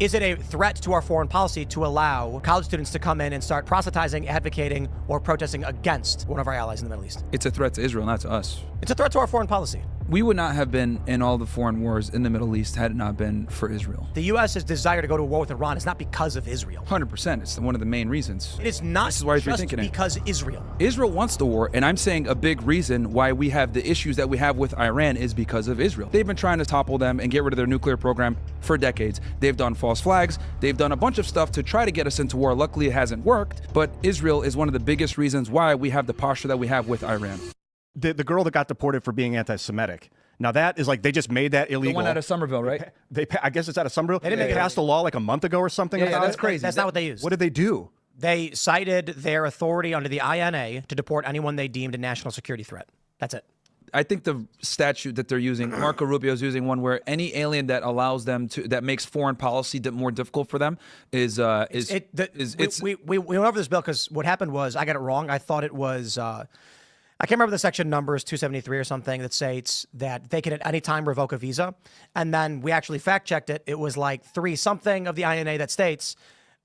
Is it a threat to our foreign policy to allow college students to come in and start proselytizing, advocating, or protesting against one of our allies in the Middle East? It's a threat to Israel, not to us. It's a threat to our foreign policy. We would not have been in all the foreign wars in the Middle East had it not been for Israel. The U.S.'s desire to go to war with Iran is not because of Israel. 100%. It's one of the main reasons. It is not This is why you're just thinking it. because Israel. Israel wants the war, and I'm saying a big reason why we have the issues that we have with Iran is because of Israel. They've been trying to topple them and get rid of their nuclear program for decades. They've done false flags. They've done a bunch of stuff to try to get us into war. Luckily, it hasn't worked, but Israel is one of the biggest reasons why we have the posture that we have with Iran. The girl that got deported for being anti-Semitic. Now that is like, they just made that illegal. The one out of Somerville, right? I guess it's out of Somerville. They passed a law like a month ago or something. Yeah, about that's it. crazy. That's not what they used. What did they do? They cited their authority under the INA to deport anyone they deemed a national security threat. That's it. I think the statute that they're using, Marco Rubio is using one where any alien that allows them to, that makes foreign policy more difficult for them we went over this bill because what happened was I got it wrong. I thought it was I can't remember the section number, is 273 or something, that states that they can at any time revoke a visa. And then we actually fact checked it. It was like 3 something of the INA that states.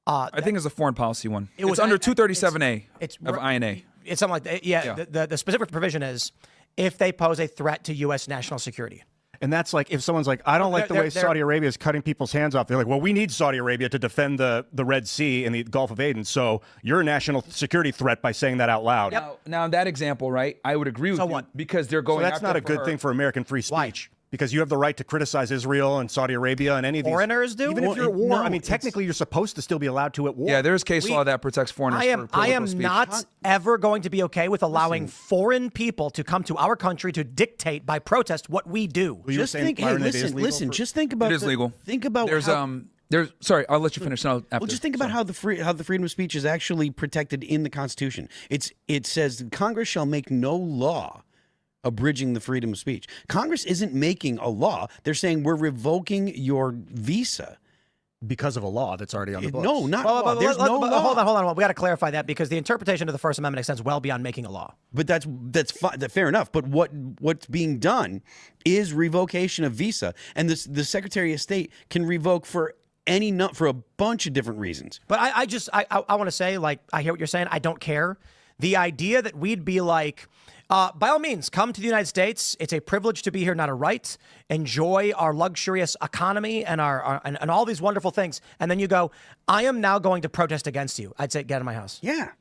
I think it's a foreign policy one. It was it's under 237A of INA. It's something like that. Yeah. The specific provision is if they pose a threat to U.S. national security. And that's like, if someone's like, I don't like the way Saudi Arabia is cutting people's hands off. They're like, well, we need Saudi Arabia to defend the Red Sea and the Gulf of Aden. So you're a national security threat by saying that out loud. Now in that example, right, I would agree with you because they're going So that's not a good thing for American free speech. Because you have the right to criticize Israel and Saudi Arabia and any of these. Foreigners do? Even if you're at war, I mean, technically you're supposed to still be allowed to at war. Yeah, there's case law that protects foreigners for political speech. Not ever going to be okay with allowing foreign people to come to our country to dictate by protest what we do. Just think, hey, listen, just think about it is legal. Think about there's sorry, I'll let you finish. Well, just think about how the freedom of speech is actually protected in the Constitution. It says Congress shall make no law abridging the freedom of speech. Congress isn't making a law. They're saying we're revoking your visa. Because of a law that's already on the books. No, not law. There's no law. Hold on. We got to clarify that because the interpretation of the First Amendment extends well beyond making a law. But that's fair enough. But what's being done is revocation of visa, and the Secretary of State can revoke for a bunch of different reasons. But I want to say, like, I hear what you're saying. I don't care. The idea that we'd be like, by all means, come to the United States. It's a privilege to be here, not a right. Enjoy our luxurious economy and and all these wonderful things. And then you go, I am now going to protest against you. I'd say, get out of my house. Yeah.